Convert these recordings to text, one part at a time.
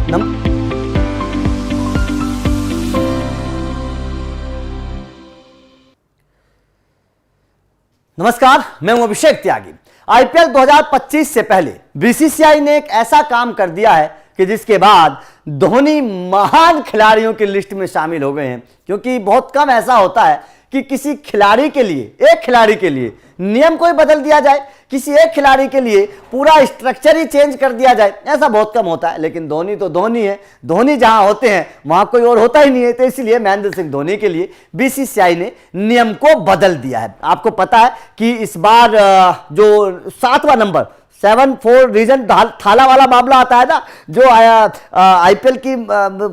नमस्कार, मैं हूं अभिषेक त्यागी। आईपीएल 2025 से पहले बीसीसीआई ने एक ऐसा काम कर दिया है कि जिसके बाद धोनी महान खिलाड़ियों की लिस्ट में शामिल हो गए हैं। क्योंकि बहुत कम ऐसा होता है कि किसी खिलाड़ी के लिए, एक खिलाड़ी के लिए नियम को ही बदल दिया जाए, किसी एक खिलाड़ी के लिए पूरा स्ट्रक्चर ही चेंज कर दिया जाए, ऐसा बहुत कम होता है। लेकिन धोनी तो धोनी है, धोनी जहां होते हैं वहां कोई और होता ही नहीं है। तो इसलिए महेंद्र सिंह धोनी के लिए बीसीसीआई ने नियम को बदल दिया है। आपको पता है कि इस बार जो 7वां नंबर 7-4 रीजन थाला वाला मामला आता है ना, जो आया आईपीएल की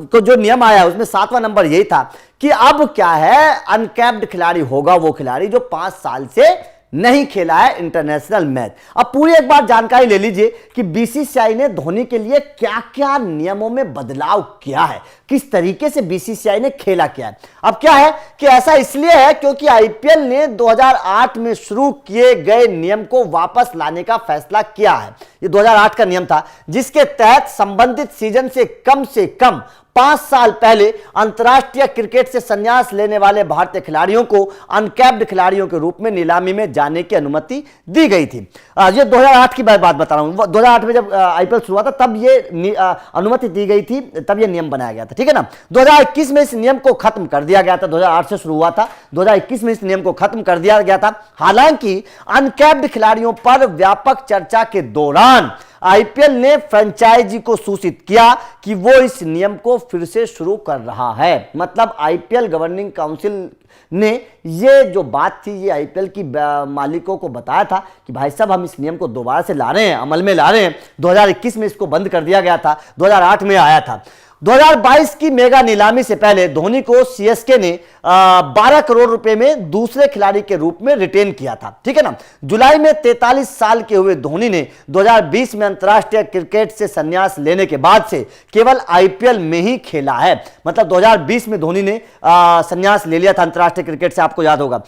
को जो नियम आया उसमें 7वां नंबर यही था कि अब क्या है, अनकैप्ड खिलाड़ी होगा वो खिलाड़ी जो 5 साल से नहीं खेला है इंटरनेशनल मैच। अब पूरी एक बार जानकारी ले लीजिए कि बीसीसीआई ने धोनी के लिए क्या क्या नियमों में बदलाव किया है, किस तरीके से बीसीसीआई ने खेला किया है। अब क्या है कि ऐसा इसलिए है क्योंकि आईपीएल ने 2008 में शुरू किए गए नियम को वापस लाने का फैसला किया है। ये 2008 का नियम था जिसके तहत संबंधित सीजन से कम 5 साल पहले अंतर्राष्ट्रीय क्रिकेट से संन्यास लेने वाले भारतीय खिलाड़ियों को अनकैप्ड खिलाड़ियों के रूप में नीलामी में जाने की अनुमति दी गई थी। ये 2008 की बात बता रहा हूं। 2008 में जब आईपीएल शुरू हुआ था तब ये अनुमति दी गई थी, तब ये नियम बनाया गया था, ठीक है ना। 2021 में इस नियम को खत्म कर दिया गया था। 2008 से शुरू हुआ था, 2021 में इस नियम को खत्म कर दिया गया था। हालांकि अनकैप्ड खिलाड़ियों पर व्यापक चर्चा के दौरान आईपीएल ने फ्रेंचाइजी को सूचित किया कि वो इस नियम को फिर से शुरू कर रहा है। मतलब आईपीएल गवर्निंग काउंसिल ने ये जो बात थी ये आईपीएल की मालिकों को बताया था कि भाई साहब हम इस नियम को दोबारा से ला रहे हैं, अमल में ला रहे हैं। 2021 में इसको बंद कर दिया गया था, 2008 में आया था। 2022 की मेगा नीलामी से पहले धोनी को सीएसके ने 12 करोड़ रुपए में दूसरे खिलाड़ी के रूप में रिटेन किया था, ठीक है ना। जुलाई में 43 साल के हुए धोनी ने 2020 में अंतर्राष्ट्रीय क्रिकेट से संन्यास लेने के बाद से केवल आईपीएल में ही खेला है। मतलब 2020 में धोनी ने संन्यास ले लिया था अंतर्राष्ट्रीय क्रिकेट से, आपको याद होगा।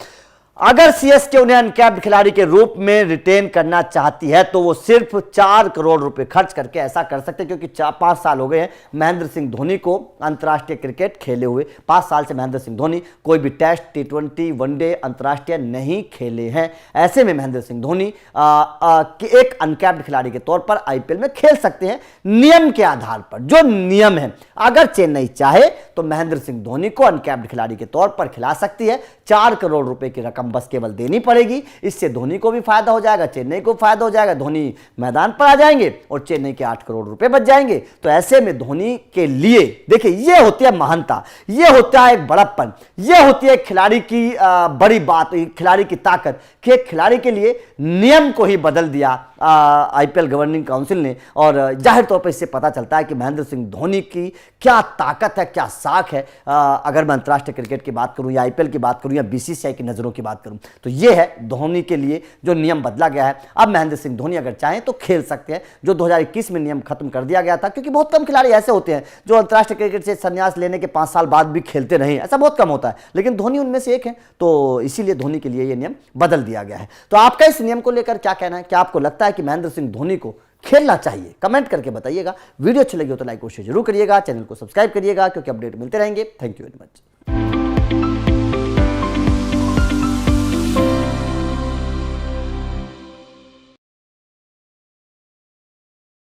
अगर सीएसके उन्हें अनकैप्ड खिलाड़ी के रूप में रिटेन करना चाहती है तो वो सिर्फ 4 करोड़ रुपए खर्च करके ऐसा कर सकते हैं। क्योंकि 5 साल हो गए हैं महेंद्र सिंह धोनी को अंतर्राष्ट्रीय क्रिकेट खेले हुए। 5 साल से महेंद्र सिंह धोनी कोई भी टेस्ट, T20, वनडे अंतर्राष्ट्रीय नहीं खेले हैं। ऐसे में महेंद्र सिंह धोनी एक अनकैप्ड खिलाड़ी के तौर पर आईपीएल में खेल सकते हैं नियम के आधार पर। जो नियम है, अगर चेन्नई चाहे तो महेंद्र सिंह धोनी को अनकैप्ड खिलाड़ी के तौर पर खिला सकती है। 4 करोड़ रुपए की रकम बस केवल देनी पड़ेगी। इससे धोनी को भी फायदा हो जाएगा, चेन्नई को फायदा हो जाएगा। धोनी मैदान पर आ जाएंगे और चेन्नई के 8 करोड़ रुपए बच जाएंगे। तो ऐसे में धोनी के लिए देखिए, ये होती है महानता, ये होता है एक बड़प्पन, ये होती है खिलाड़ी की बड़ी बात, खिलाड़ी की ताकत कि एक खिलाड़ी के लिए नियम को ही बदल दिया आईपीएल गवर्निंग काउंसिल ने। और जाहिर तौर पर इससे पता चलता है कि महेंद्र सिंह धोनी की क्या ताकत है, क्या साख है। अगर मैं अंतर्राष्ट्रीय क्रिकेट की बात करूं या आईपीएल की बात करूं या बीसीसीआई की नजरों की बात करूं तो ये है धोनी के लिए जो नियम बदला गया है। अब महेंद्र सिंह धोनी अगर चाहें तो खेल सकते हैं। जो 2021 में नियम खत्म कर दिया गया था, क्योंकि बहुत कम खिलाड़ी ऐसे होते हैं जो अंतर्राष्ट्रीय क्रिकेट से संन्यास लेने के 5 साल बाद भी खेलते नहीं, ऐसा बहुत कम होता है। लेकिन धोनी उनमें से एक है, तो इसीलिए धोनी के लिए यह नियम बदल दिया गया है। तो आपका इस नियम को लेकर क्या कहना है? क्या आपको लगता है कि महेंद्र सिंह धोनी को खेलना चाहिए? कमेंट करके बताइएगा। वीडियो अच्छी लगी हो तो लाइक और शेयर जरूर करिएगा, चैनल को सब्सक्राइब करिएगा क्योंकि अपडेट मिलते रहेंगे। Thank you very much.